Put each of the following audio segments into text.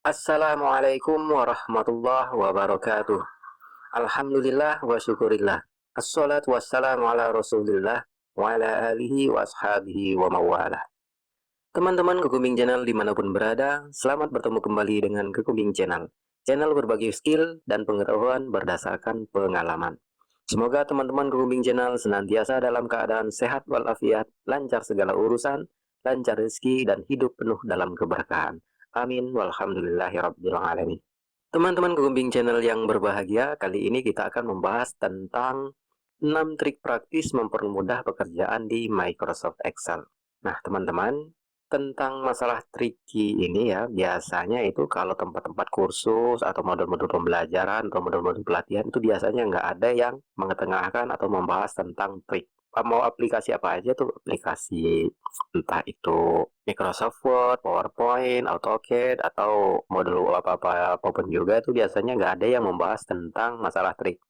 Assalamualaikum warahmatullahi wabarakatuh. Alhamdulillah wa syukurillah. Assalatu wassalamu ala rasulillah wa ala alihi wa ashabihi wa mawalah. Teman-teman Kekumbing Channel dimanapun berada, selamat bertemu kembali dengan Kekumbing Channel. Channel berbagi skill dan pengetahuan berdasarkan pengalaman. Semoga teman-teman Kekumbing Channel senantiasa dalam keadaan sehat walafiat, lancar segala urusan, lancar rezeki, dan hidup penuh dalam keberkahan. Amin walhamdulillahirabbil alamin. Teman-teman Kekumbing Channel yang berbahagia, kali ini kita akan membahas tentang 6 trik praktis mempermudah pekerjaan di Microsoft Excel. Nah, teman-teman, tentang masalah tricky ini ya, biasanya itu kalau tempat-tempat kursus atau modul-modul pembelajaran atau modul-modul pelatihan itu biasanya nggak ada yang mengetengahkan atau membahas tentang trik. Mau aplikasi apa aja tuh, aplikasi entah itu Microsoft Word, PowerPoint, AutoCAD, atau modul apa-apa apapun juga tuh biasanya nggak ada yang membahas tentang masalah trik.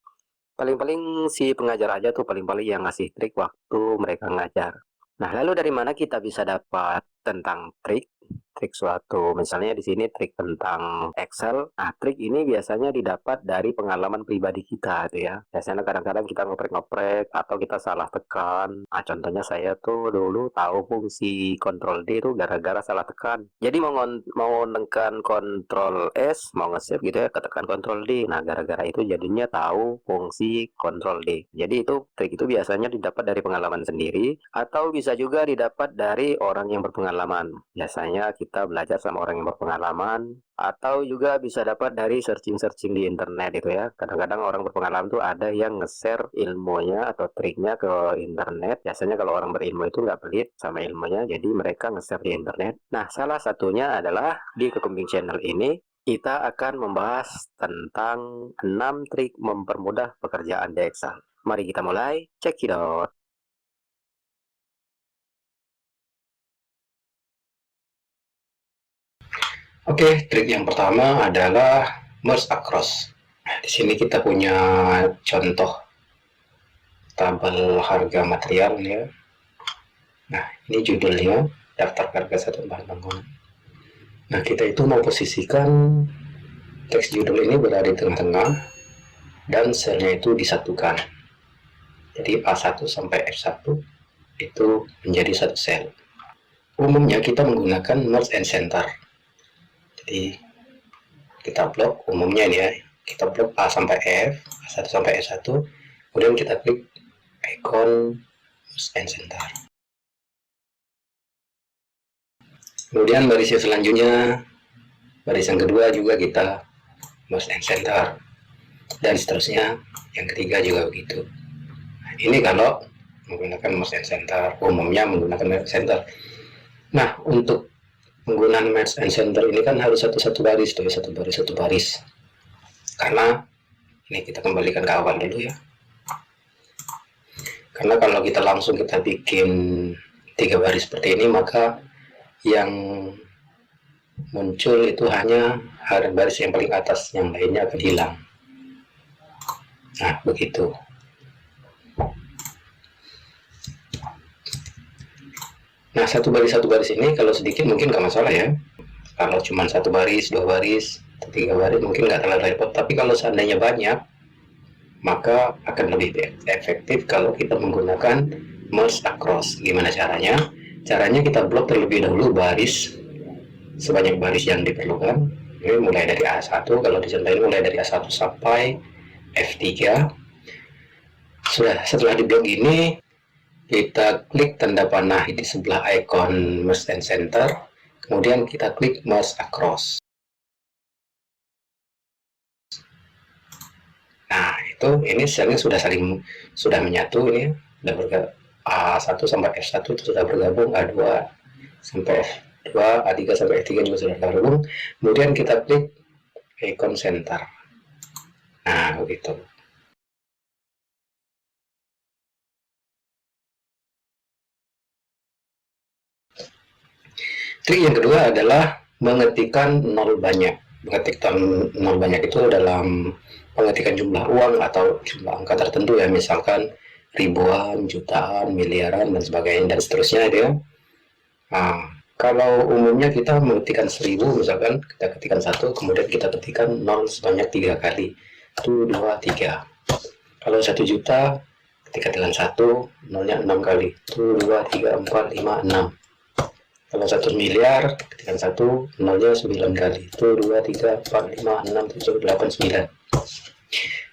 Paling-paling si pengajar aja tuh paling-paling yang ngasih trik waktu mereka ngajar. Nah, lalu dari mana kita bisa dapat tentang trik? Trik suatu, misalnya di sini trik tentang Excel. Nah, trik ini biasanya didapat dari pengalaman pribadi kita tuh ya. Biasanya kadang-kadang kita ngoprek-ngoprek atau kita salah tekan. Nah, contohnya saya tuh dulu tahu fungsi Ctrl D itu gara-gara salah tekan. Jadi mau menekan Ctrl S, mau nge-save gitu ya, ketekan Ctrl D. Nah, gara-gara itu jadinya tahu fungsi Ctrl D. Jadi itu trik itu biasanya didapat dari pengalaman sendiri atau bisa juga didapat dari orang yang berpengalaman. Biasanya kita belajar sama orang yang berpengalaman atau juga bisa dapat dari searching-searching di internet itu ya. Kadang-kadang orang berpengalaman tuh ada yang nge-share ilmunya atau triknya ke internet. Biasanya kalau orang berilmu itu nggak pelit sama ilmunya, jadi mereka nge-share di internet. Nah, salah satunya adalah di Kekumbing Channel ini kita akan membahas tentang 6 trik mempermudah pekerjaan di Excel. Mari kita mulai, check it out. Oke, trik yang pertama adalah merge across. Nah, di sini kita punya contoh tabel harga material ya. Nah, ini judulnya daftar harga satu bahan bangunan. Nah, kita itu mau posisikan teks judul ini berada di tengah-tengah dan selnya itu disatukan. Jadi A1 sampai F1 itu menjadi satu sel. Umumnya kita menggunakan merge and center. Jadi kita blok umumnya ini ya, kita blok A sampai F, A1 sampai F1, kemudian kita klik icon merge and center. Kemudian baris yang selanjutnya, baris yang kedua juga kita merge and center, dan seterusnya yang ketiga juga begitu. Nah, ini kalau menggunakan merge and center, umumnya menggunakan merge and center. Nah, untuk penggunaan merge and center ini kan harus satu baris tuh, satu baris. Karena ini kita kembalikan ke awal dulu ya. Karena kalau kita langsung kita bikin 3 baris seperti ini, maka yang muncul itu hanya baris yang paling atas, yang lainnya akan hilang. Nah, begitu. Nah, satu baris ini kalau sedikit mungkin nggak masalah ya. Kalau cuma satu baris, 2 baris, 3 baris mungkin nggak terlalu repot. Tapi kalau seandainya banyak, maka akan lebih efektif kalau kita menggunakan merge across. Gimana caranya? Caranya kita blok terlebih dahulu baris, sebanyak baris yang diperlukan. Ini mulai dari A1, kalau dicontohin mulai dari A1 sampai F3. Sudah, setelah di blok ini, kita klik tanda panah di sebelah icon merge and center, kemudian kita klik merge across. Nah, itu ini selnya sudah menyatu, ini sudah bergabung. A1 sampai F1 itu sudah bergabung, A2 sampai F2, A3 sampai F3 juga sudah bergabung. Kemudian kita klik icon center. Nah, begitu. Trik yang kedua adalah mengetikkan nol banyak. Mengetikkan nol banyak itu dalam pengetikan jumlah uang atau jumlah angka tertentu ya, misalkan ribuan, jutaan, miliaran, dan sebagainya, dan seterusnya itu ya. Nah, Kalau umumnya kita mengetikkan 1000, misalkan kita ketikkan 1, kemudian kita ketikkan 0 sebanyak 3 kali. 1, 2, 3. Kalau 1 juta, ketika dengan 1, nolnya 6 kali. 1, 2, 3, 4, 5, 6. Kalau 1 miliar, ketikkan 1, nolnya 9 kali. 1, 2, 3, 4, 5, 6, 7, 8, 9.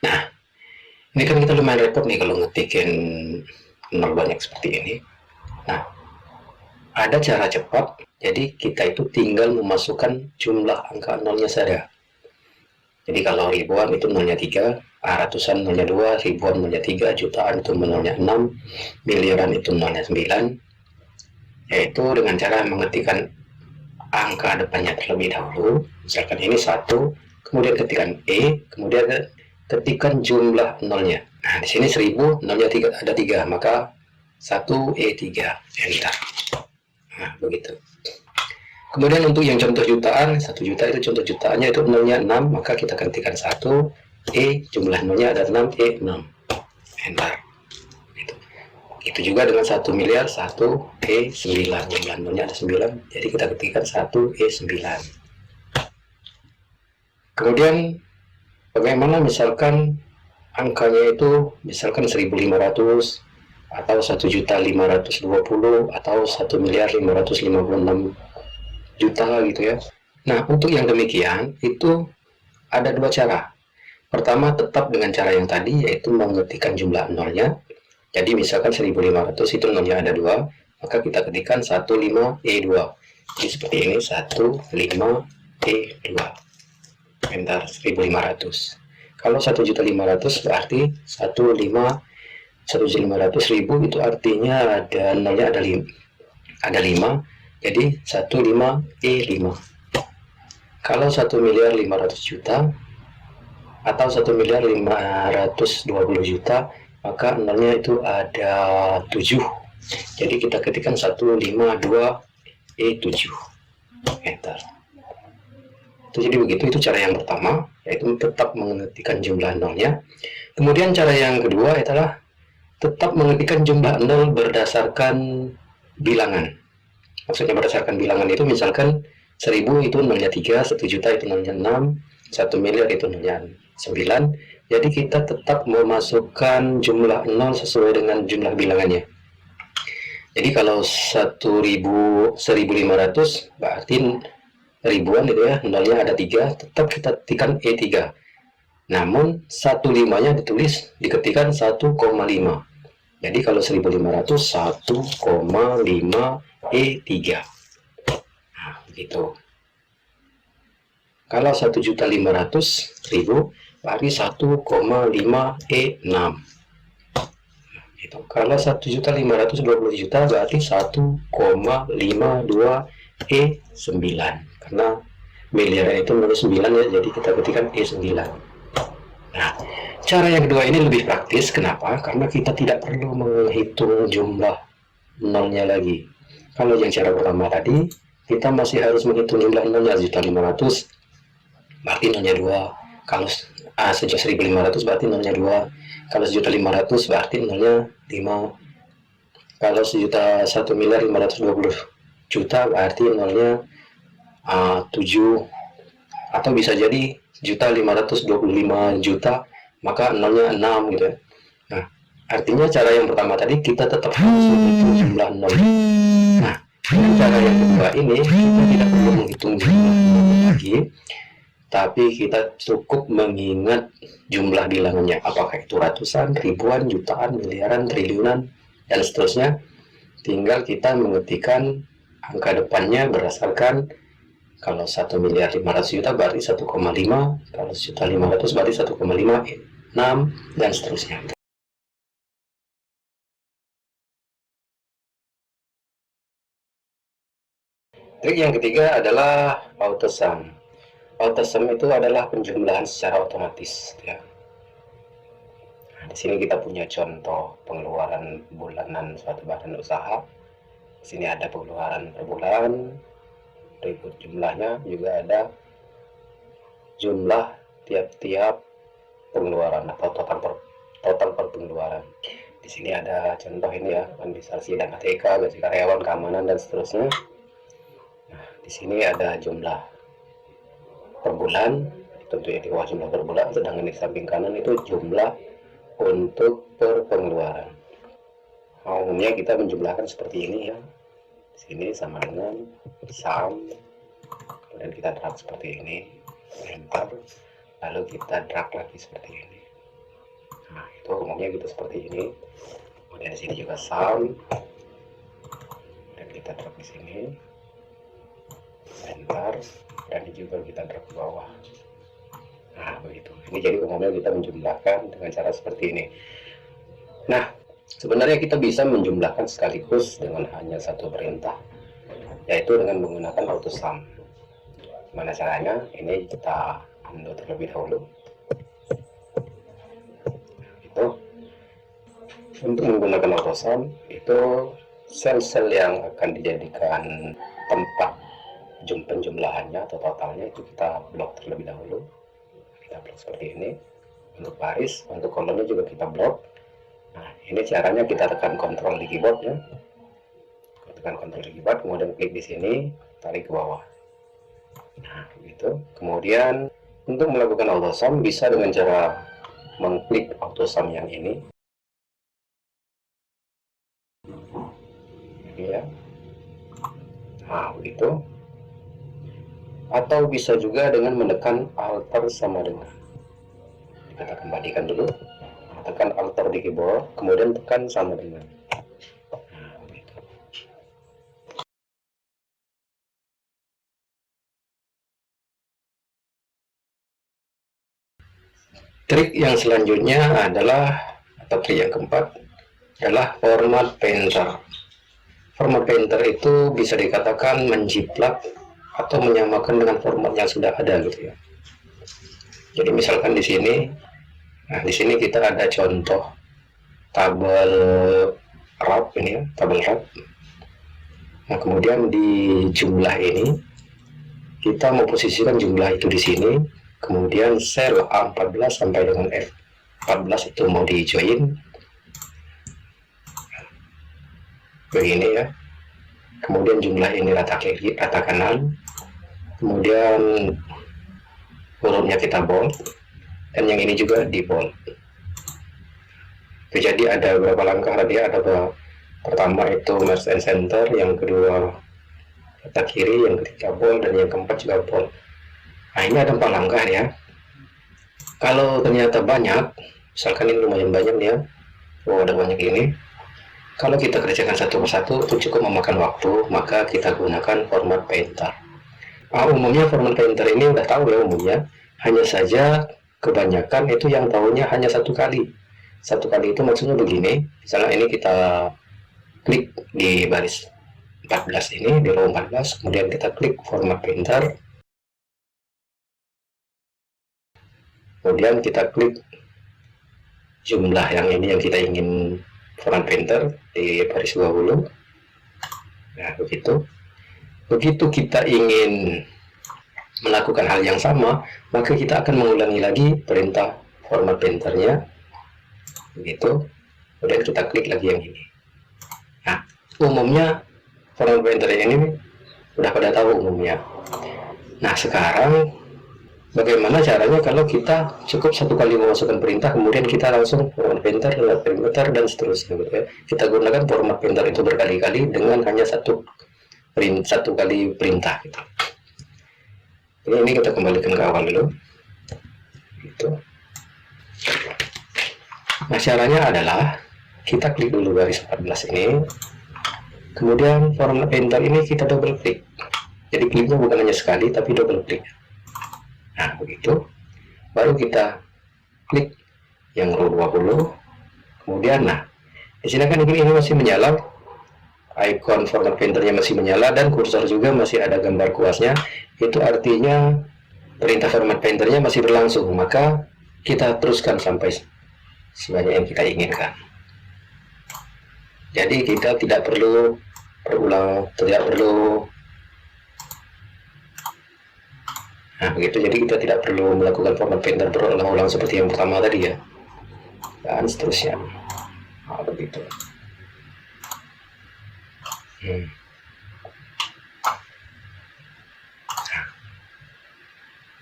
Nah, ini kan kita lumayan repot nih kalau ngetikin 0 banyak seperti ini. Nah, ada cara cepat, jadi kita itu tinggal memasukkan jumlah angka nolnya saja. Jadi kalau ribuan itu nolnya 3, ratusan nolnya 2, ribuan nolnya 3, jutaan itu nolnya 6, miliaran itu nolnya 9, yaitu dengan cara mengetikkan angka depannya terlebih dahulu. Misalkan ini 1, kemudian ketikkan E, kemudian ketikkan jumlah nolnya. Nah, di sini 1000, nolnya 3, ada 3, maka 1E3, enter. Nah, begitu. Kemudian untuk yang contoh jutaan, 1 juta itu contoh jutaannya itu nolnya 6, maka kita ketikkan 1, E, jumlah nolnya ada 6, E 6. Enter. Itu juga dengan 1 miliar, 1, E 9, jumlah nolnya ada 9, jadi kita ketikkan 1, E 9. Kemudian bagaimana misalkan angkanya itu misalkan 1500 atau 1.520 atau 1.556 juta gitu ya. Nah, untuk yang demikian itu ada dua cara. Pertama, tetap dengan cara yang tadi, yaitu mengetikkan jumlah nolnya. Jadi misalkan 1500 itu nolnya ada 2, maka kita ketikkan 15E2. Jadi seperti ini, 15E2. Enter 1500. Kalau 1.500 berarti 1.500.000 itu artinya ada nolnya ada 5, jadi 15E5. Kalau 1.500.000.000 atau 1.520.000.000, maka nolnya itu ada 7, jadi kita ketikkan 152E7, enter. Jadi begitu, itu cara yang pertama, yaitu tetap mengetikkan jumlah nolnya. Kemudian cara yang kedua adalah tetap mengetikkan jumlah nol berdasarkan bilangan. Maksudnya berdasarkan bilangan itu misalkan 1000 itu nolnya 3, 1 juta itu nolnya 6, 1 miliar itu nolnya 9. Jadi kita tetap memasukkan jumlah nol sesuai dengan jumlah bilangannya. Jadi kalau 1500 berarti ribuan itu ya, nolnya ada 3, tetap kita ketikkan E3. Namun 15-nya diketikkan 1,5. Jadi kalau 1500 1,5 E3. Nah, begitu. Kalau 1.500.000 berarti 1,5 E6. Gitu. Kalau 1.520.000 berarti 1,52 E9. Karena miliar itu 09 ya, jadi kita ketikkan E9. Nah, cara yang kedua ini lebih praktis. Kenapa? Karena kita tidak perlu menghitung jumlah nolnya lagi. Kalau yang cara pertama tadi, kita masih harus menghitung jumlah nolnya. 1.500 berarti nolnya 2. Kalau sejak 1.500 berarti nolnya 2. Kalau 1.500 berarti nolnya 5. Kalau 1.520.000 berarti nolnya 7. Atau bisa jadi 1.525.000.000, maka nolnya 6 gitu ya. Nah, artinya cara yang pertama tadi kita tetap harus menghitung jumlah nol. Nah, dengan cara yang kedua ini kita tidak perlu menghitung jumlah nol lagi, tapi kita cukup mengingat jumlah bilangannya, apakah itu ratusan, ribuan, jutaan, miliaran, triliunan, dan seterusnya. Tinggal kita mengetikkan angka depannya berdasarkan kalau 1.500.000.000 berarti 1,5, kalau 1.500 berarti 1,5, 6, dan seterusnya. Trik yang ketiga adalah autosum. Autosum itu adalah penjumlahan secara otomatis. Ya. Nah, di sini kita punya contoh pengeluaran bulanan suatu badan usaha. Di sini ada pengeluaran per bulan, berikut jumlahnya juga ada jumlah tiap-tiap pengeluaran atau total per pengeluaran. Di sini ada contoh ini ya, administrasi dan ATK, gaji karyawan, keamanan, dan seterusnya. Di sini ada jumlah per bulan, tentunya di bawah jumlah per bulan, sedangkan di samping kanan itu jumlah untuk per pengeluaran. Nah, umumnya kita menjumlahkan seperti ini ya. Di sini sama dengan sum, kemudian kita drag seperti ini, enter, lalu kita drag lagi seperti ini. Nah, itu umumnya gitu seperti ini. Kemudian di sini juga sum, dan kita drag di sini, enter, dan ini juga kita drag ke bawah. Nah, begitu. Ini jadi umumnya kita menjumlahkan dengan cara seperti ini. Nah, sebenarnya kita bisa menjumlahkan sekaligus dengan hanya satu perintah, yaitu dengan menggunakan AutoSum. Gimana caranya? Ini kita undo terlebih dahulu. Itu untuk menggunakan AutoSum, itu sel-sel yang akan dijadikan tempat penjumlahannya atau totalnya itu kita blok terlebih dahulu. Kita blok seperti ini. Untuk baris, untuk kolomnya juga kita blok. Nah, ini caranya kita tekan kontrol di keyboard ya. Tekan kontrol di keyboard, kemudian klik di sini, tarik ke bawah. Nah, begitu. Kemudian untuk melakukan AutoSum bisa dengan cara mengklik AutoSum yang ini. Ini ya. Nah, begitu. Atau bisa juga dengan menekan Alter sama dengan. Kita kembalikan dulu. Tekan Alter di keyboard, kemudian tekan sama dengan. Nah, begitu. Trik yang selanjutnya adalah, atau trik yang keempat adalah format painter. Format painter itu bisa dikatakan menjiplak atau menyamakan dengan format yang sudah ada gitu ya. Jadi misalkan di sini, nah di sini kita ada contoh tabel wrap ini ya, tabel wrap. Nah kemudian di jumlah ini kita memposisikan jumlah itu di sini, kemudian sel A14 sampai dengan F14 itu mau di join begini ya. Kemudian jumlah ini rata kiri, rata kanan, kemudian hurufnya kita bold, dan yang ini juga di bold. Jadi ada beberapa langkah tadi, ada pertama itu merge and center, yang kedua rata kiri, yang ketiga bold, dan yang keempat juga bold. Nah ini ada 4 langkah ya. Kalau ternyata banyak, misalkan ini lumayan banyak ya, oh ada banyak ini, kalau kita kerjakan satu persatu itu cukup memakan waktu, maka kita gunakan format painter. Umumnya format painter ini udah tahu ya umumnya, hanya saja kebanyakan itu yang tahunya hanya satu kali. Satu kali itu maksudnya begini, misalnya ini kita klik di baris 14 ini, di row 14, kemudian kita klik format painter, kemudian kita klik jumlah yang ini yang kita ingin format painter di baris 20. Nah begitu kita ingin melakukan hal yang sama, maka kita akan mengulangi lagi perintah format painternya begitu, kemudian kita klik lagi yang ini. Nah umumnya format painter ini udah pada tahu umumnya. Nah sekarang bagaimana caranya kalau kita cukup satu kali memasukkan perintah, kemudian kita langsung format painter, dan seterusnya gitu ya. Kita gunakan format painter itu berkali-kali dengan hanya satu kali perintah gitu. Ini kita kembalikan ke awal dulu gitu. Nah caranya adalah kita klik dulu garis 14 ini, kemudian format painter ini kita double klik. Jadi kliknya bukan hanya sekali tapi double klik. Nah begitu, baru kita klik yang row 20, kemudian nah di sini kan ini masih menyala, icon format painternya masih menyala, dan kursor juga masih ada gambar kuasnya. Itu artinya perintah format painternya masih berlangsung, maka kita teruskan sampai sebanyak yang kita inginkan. Jadi kita tidak perlu berulang, tidak perlu. Nah begitu, jadi kita tidak perlu melakukan format painter berulang-ulang seperti yang pertama tadi ya, dan seterusnya. Nah begitu.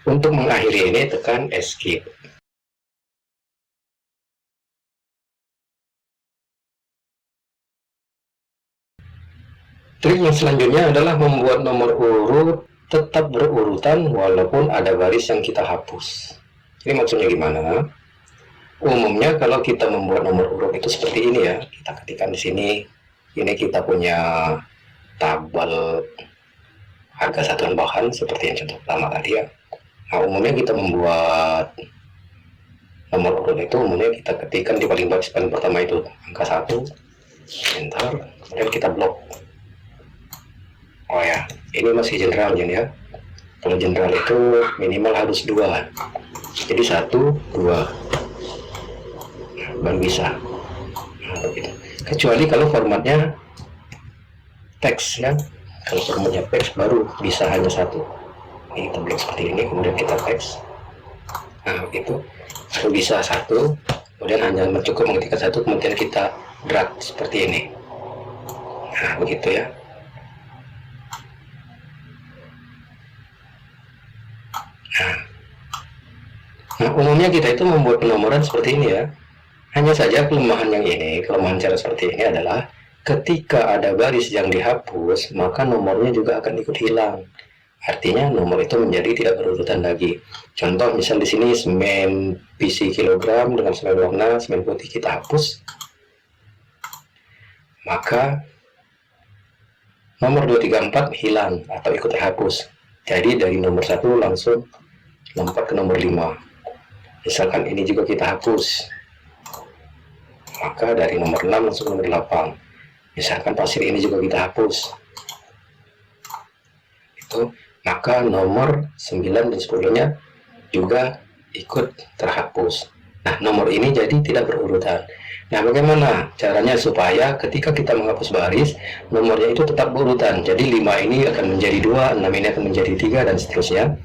Untuk mengakhiri ini tekan escape. Trik yang selanjutnya adalah membuat nomor urut tetap berurutan walaupun ada baris yang kita hapus. Ini maksudnya gimana? Umumnya kalau kita membuat nomor urut itu seperti ini ya, kita ketikkan di sini. Ini kita punya tabel harga satuan bahan seperti yang contoh pertama tadi ya. Nah, umumnya kita membuat nomor urut itu umumnya kita ketikkan di paling baris paling pertama itu angka 1, enter, kemudian kita blok. Oh ya, ini masih generalnya ya. Kalau general itu minimal harus 2. Jadi 1, 2 baru bisa. Nah, begitu. Kecuali kalau formatnya teks ya. Kalau formatnya teks baru bisa hanya 1. Ini kita blok seperti ini, kemudian kita teks. Nah, begitu. Baru bisa 1. Kemudian hanya cukup mengetikkan 1, kemudian kita drag seperti ini. Nah, begitu ya. Nah, umumnya kita itu membuat penomoran seperti ini ya. Hanya saja kelemahan cara seperti ini adalah ketika ada baris yang dihapus, maka nomornya juga akan ikut hilang. Artinya nomor itu menjadi tidak berurutan lagi. Contoh misal di sini semen PC kilogram dengan semen warna, semen putih kita hapus, maka nomor 2, 3, 4 hilang atau ikut terhapus. Jadi dari nomor 1 langsung lompat ke nomor 5. Misalkan ini juga kita hapus, maka dari nomor 6 langsung nomor 8. Misalkan pasir ini juga kita hapus, itu maka nomor 9 dan 10-nya juga ikut terhapus. Nah, nomor ini jadi tidak berurutan. Nah, bagaimana caranya supaya ketika kita menghapus baris, nomornya itu tetap berurutan. Jadi 5 ini akan menjadi 2, 6 ini akan menjadi 3, dan seterusnya.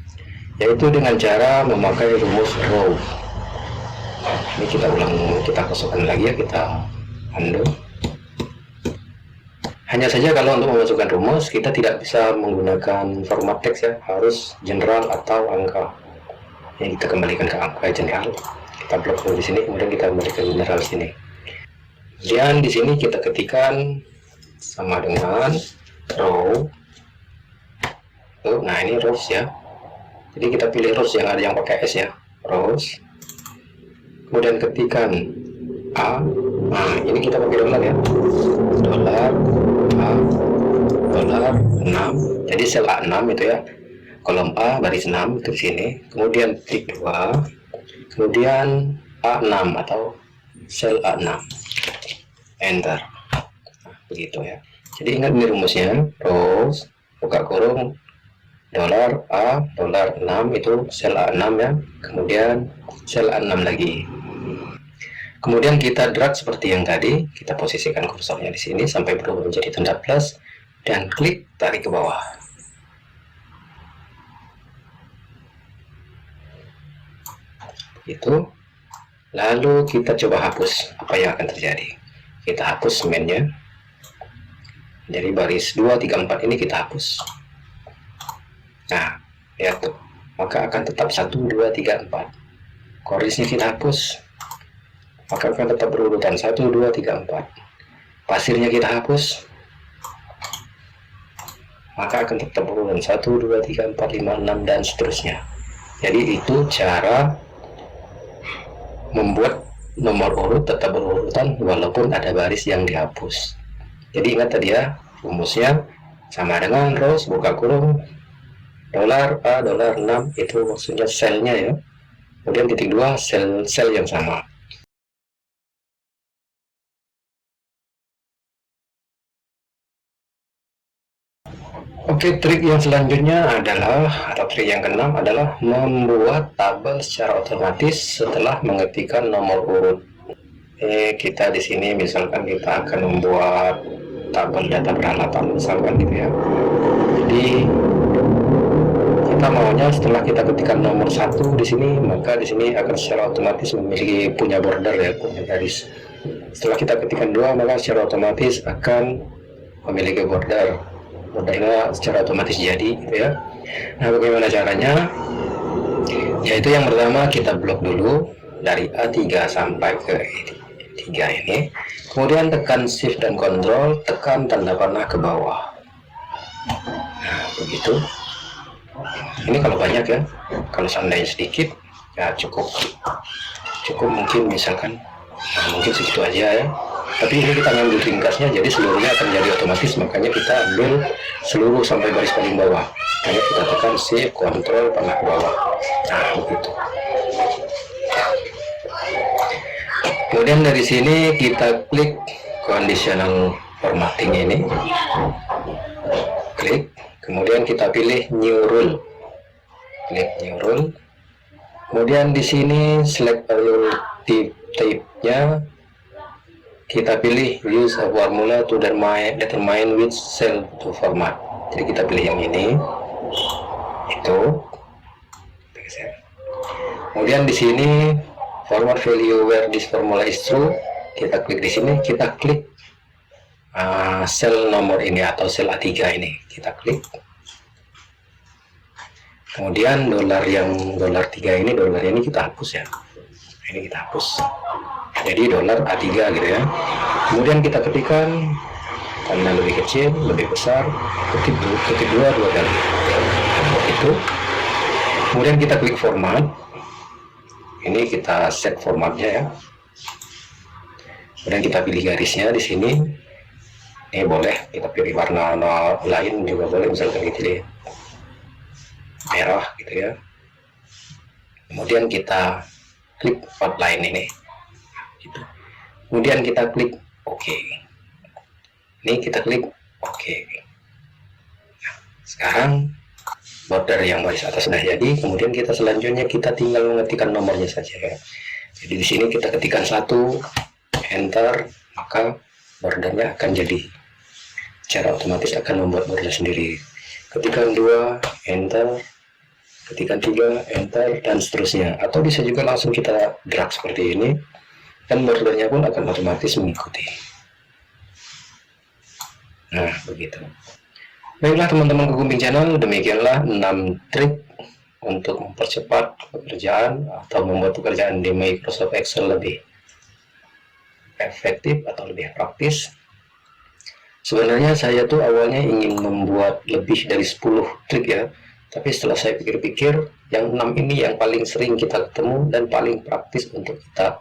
Yaitu dengan cara memakai rumus row. Ini kita ulang, kita kosongkan lagi ya, kita undo. Hanya saja kalau untuk memasukkan rumus kita tidak bisa menggunakan format teks ya, harus general atau angka. Ini kita kembalikan ke angka general. Kita blok dulu di sini, kemudian kita kembalikan general sini. Kemudian di sini kita ketikkan sama dengan row. Nah, ini rows ya. Jadi kita pilih rows yang ada yang pakai S ya, rows. Kemudian ketikkan A. Nah, ini kita pakai dolar ya. Dolar A, dolar 6. Jadi sel A6 itu ya. Kolom A baris 6 itu di sini. Kemudian tik 2. Kemudian A6 atau sel A6. Enter. Nah, begitu ya. Jadi ingat ini rumusnya, rows buka kurung dolar A, dolar 6 itu sel A6 ya. Kemudian sel A6 lagi. Kemudian kita drag seperti yang tadi, kita posisikan kursornya di sini sampai berubah menjadi tanda plus dan klik tarik ke bawah. Itu. Lalu kita coba hapus. Apa yang akan terjadi? Kita hapus semennya. Jadi baris 2, 3, 4 ini kita hapus. Nah, lihat tuh. Maka akan tetap 1, 2, 3, 4. Korisnya kita hapus, maka akan tetap berurutan 1, 2, 3, 4. Pasirnya kita hapus, maka akan tetap berurutan 1, 2, 3, 4, 5, 6 dan seterusnya. Jadi itu cara membuat nomor urut tetap berurutan walaupun ada baris yang dihapus. Jadi ingat tadi ya, rumusnya sama dengan rows buka kurung dolar A, dolar 6 itu maksudnya selnya ya. Kemudian titik 2 sel yang sama. Oke, trik yang selanjutnya adalah, atau trik yang keenam adalah membuat tabel secara otomatis setelah mengetikkan nomor urut. Kita di sini misalkan kita akan membuat tabel data peralatan misalkan gitu ya. Jadi kita maunya setelah kita ketikkan nomor 1 di sini, maka di sini akan secara otomatis memiliki punya border ya, punya garis. Setelah kita ketikkan 2, maka secara otomatis akan memiliki bordernya secara otomatis jadi gitu ya. Nah, bagaimana caranya? Yaitu yang pertama kita blok dulu dari A3 sampai ke E3 ini. Kemudian tekan shift dan control, tekan tanda panah ke bawah. Nah, begitu. Ini kalau banyak ya. Kalau seandainya sedikit, ya cukup mungkin misalkan, mungkin segitu aja ya. Tapi ini kita ngambil ringkasnya, jadi seluruhnya akan jadi otomatis. Makanya kita ambil seluruh sampai baris paling bawah. Makanya kita tekan shift, control, panah ke bawah. Nah, begitu. Kemudian dari sini kita klik conditional formatting ini, klik, kemudian kita pilih new rule, klik new rule. Kemudian di sini select rule type-nya, kita pilih use a formula to determine which cell to format. Jadi kita pilih yang ini, itu. Kemudian di sini format value where this formula is true, kita klik di sini, kita klik sel nomor ini atau sel A3 ini, kita klik. Kemudian dolar 3 ini, dolar ini kita hapus ya, ini kita hapus, jadi dolar A3 gitu ya. Kemudian kita ketikkan karena lebih kecil, lebih besar, ketik 2 kali, itu. Kemudian kita klik format. Ini kita set formatnya ya. Kemudian kita pilih garisnya di sini. Ini boleh kita pilih warna lain juga boleh, misalkan gitu deh, merah gitu ya. Kemudian kita klik outline ini. Gitu. Kemudian kita klik OK. Ini kita klik OK. Nah, sekarang border yang baris atas sudah jadi. Kemudian kita selanjutnya kita tinggal mengetikkan nomornya saja ya. Jadi di sini kita ketikkan 1, enter, maka bordernya akan jadi, secara otomatis akan membuat border sendiri. Ketikkan 2, enter, ketikkan 3, enter, dan seterusnya. Atau bisa juga langsung kita drag seperti ini, dan bordernya pun akan otomatis mengikuti. Nah, begitu. Baiklah teman-teman Kukumbing Channel, demikianlah 6 trik untuk mempercepat pekerjaan atau membuat pekerjaan di Microsoft Excel lebih efektif atau lebih praktis. Sebenarnya saya tuh awalnya ingin membuat lebih dari 10 trik ya, tapi setelah saya pikir-pikir, yang 6 ini yang paling sering kita ketemu dan paling praktis untuk kita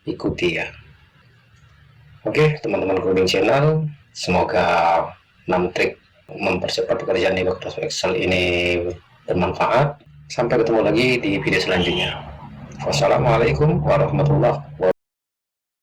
ikuti ya. Oke teman-teman Kukumbing Channel, semoga 6 trik mempercepat pekerjaan di Microsoft Excel ini bermanfaat. Sampai ketemu lagi di video selanjutnya. Wassalamualaikum warahmatullahi wabarakatuh.